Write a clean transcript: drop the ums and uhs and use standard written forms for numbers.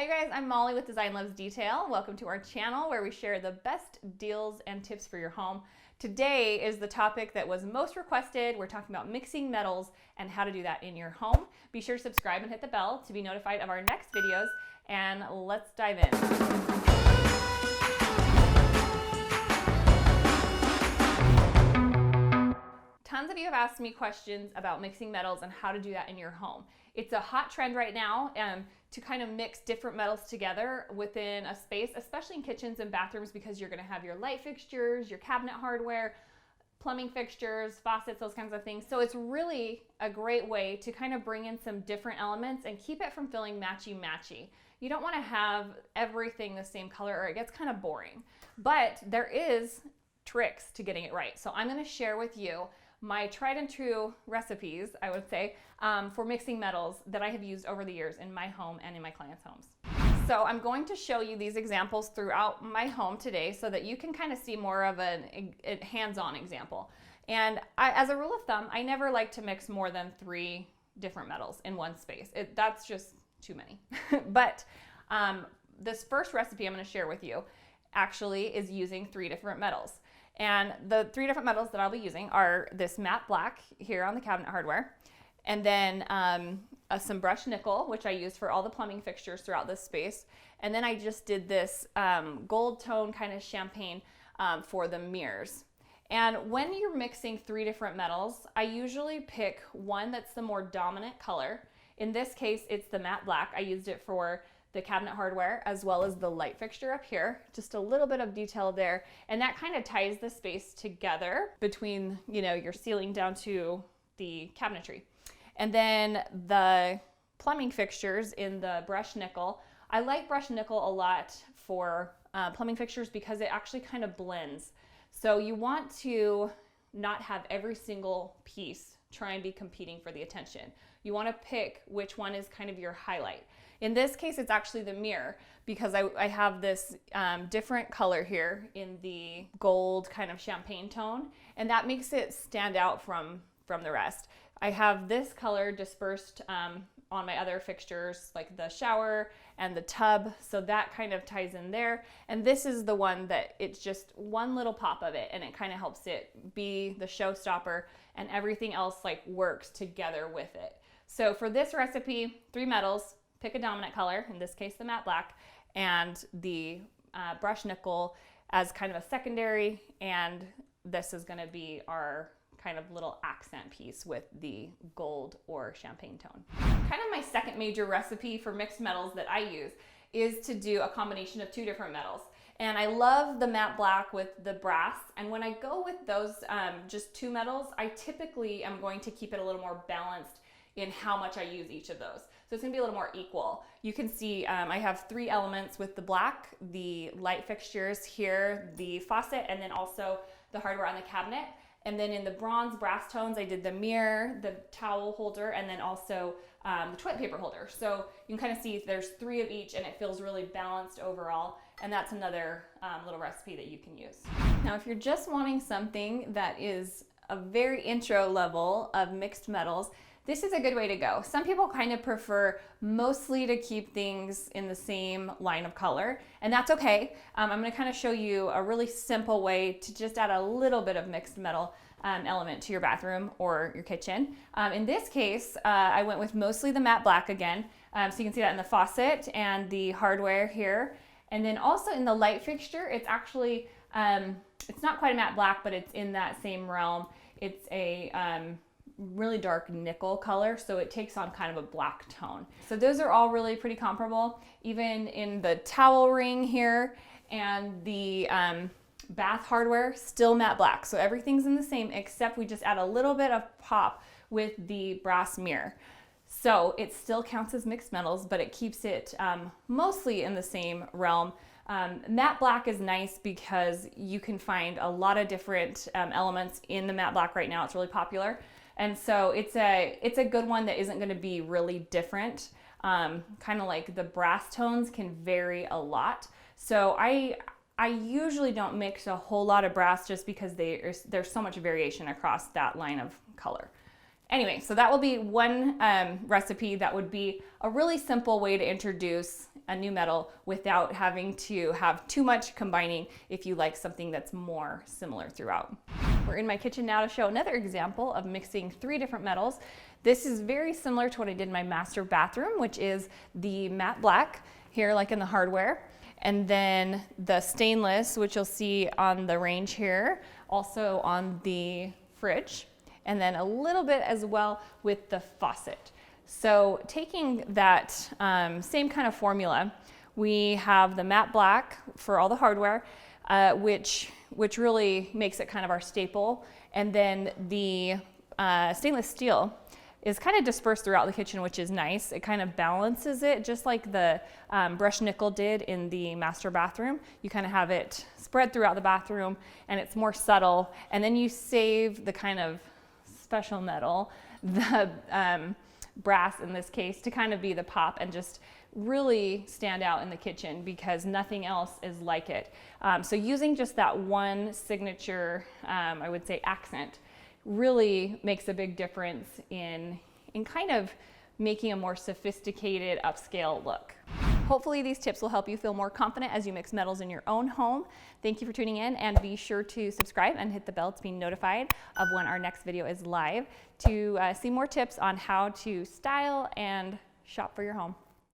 Hi guys, I'm Molly with Design Loves Detail. Welcome to our channel where we share the best deals and tips for your home. Today is the topic that was most requested. We're talking about mixing metals and how to do that in your home. Be sure to subscribe and hit the bell to be notified of our next videos, and let's dive in. Tons of you have asked me questions about mixing metals and how to do that in your home. It's a hot trend right now to kind of mix different metals together within a space, especially in kitchens and bathrooms, because you're going to have your light fixtures, your cabinet hardware, plumbing fixtures, faucets, those kinds of things. So it's really a great way to kind of bring in some different elements and keep it from feeling matchy-matchy. You don't want to have everything the same color or it gets kind of boring. But there is tricks to getting it right. So I'm going to share with you my tried and true recipes, I would say, for mixing metals that I have used over the years in my home and in my clients' homes. So I'm going to show you these examples throughout my home today so that you can kind of see more of a hands-on example. And as a rule of thumb, I never like to mix more than 3 different metals in one space. That's just too many. But this first recipe I'm going to share with you actually is using 3 different metals. And the 3 different metals that I'll be using are this matte black here on the cabinet hardware, and then some brushed nickel, which I use for all the plumbing fixtures throughout this space. And then I just did this gold tone kind of champagne for the mirrors. And when you're mixing 3 different metals, I usually pick one that's the more dominant color. In this case, it's the matte black. I used it for the cabinet hardware as well as the light fixture up here. Just a little bit of detail there. And that kind of ties the space together between, your ceiling down to the cabinetry. And then the plumbing fixtures in the brushed nickel. I like brushed nickel a lot for plumbing fixtures because it actually kind of blends. So you want to not have every single piece try and be competing for the attention. You want to pick which one is kind of your highlight. In this case, it's actually the mirror because I have this different color here in the gold kind of champagne tone, and that makes it stand out from the rest. I have this color dispersed on my other fixtures like the shower and the tub, so that kind of ties in there. And this is the one that it's just one little pop of it and it kind of helps it be the showstopper, and everything else like works together with it. So for this recipe, 3 metals, pick a dominant color, in this case the matte black, and the brushed nickel as kind of a secondary, and this is going to be our kind of little accent piece with the gold or champagne tone. Kind of my second major recipe for mixed metals that I use is to do a combination of 2 different metals. And I love the matte black with the brass, and when I go with those just 2 metals, I typically am going to keep it a little more balanced in how much I use each of those. So it's gonna be a little more equal. You can see I have 3 elements with the black, the light fixtures here, the faucet, and then also the hardware on the cabinet. And then in the bronze brass tones, I did the mirror, the towel holder, and then also the toilet paper holder. So you can kind of see there's 3 of each, and it feels really balanced overall. And that's another little recipe that you can use. Now, if you're just wanting something that is a very intro level of mixed metals, this is a good way to go. Some people kind of prefer mostly to keep things in the same line of color, and that's okay. I'm going to kind of show you a really simple way to just add a little bit of mixed metal element to your bathroom or your kitchen. In this case, I went with mostly the matte black again, so you can see that in the faucet and the hardware here. And then also in the light fixture, it's actually, it's not quite a matte black, but it's in that same realm. It's a really dark nickel color, so it takes on kind of a black tone. So those are all really pretty comparable. Even in the towel ring here and the bath hardware, still matte black. So everything's in the same, except we just add a little bit of pop with the brass mirror. So it still counts as mixed metals, but it keeps it mostly in the same realm. Matte black is nice because you can find a lot of different elements in the matte black right now. It's really popular. And so it's a good one that isn't going to be really different. Kind of like the brass tones can vary a lot. So I usually don't mix a whole lot of brass just because there's so much variation across that line of color. Anyway, so that will be one recipe that would be a really simple way to introduce a new metal without having to have too much combining if you like something that's more similar throughout. We're in my kitchen now to show another example of mixing 3 different metals. This is very similar to what I did in my master bathroom, which is the matte black here, like in the hardware, and then the stainless, which you'll see on the range here, also on the fridge, and then a little bit as well with the faucet. So taking that same kind of formula, we have the matte black for all the hardware, which really makes it kind of our staple, and then the stainless steel is kind of dispersed throughout the kitchen, which is nice. It kind of balances it, just like the brushed nickel did in the master bathroom. You kind of have it spread throughout the bathroom, and it's more subtle, and then you save the kind of special metal, the brass in this case, to kind of be the pop and just really stand out in the kitchen because nothing else is like it. So using just that one signature, I would say, accent really makes a big difference in kind of making a more sophisticated upscale look. Hopefully these tips will help you feel more confident as you mix metals in your own home. Thank you for tuning in, and be sure to subscribe and hit the bell to be notified of when our next video is live to see more tips on how to style and shop for your home.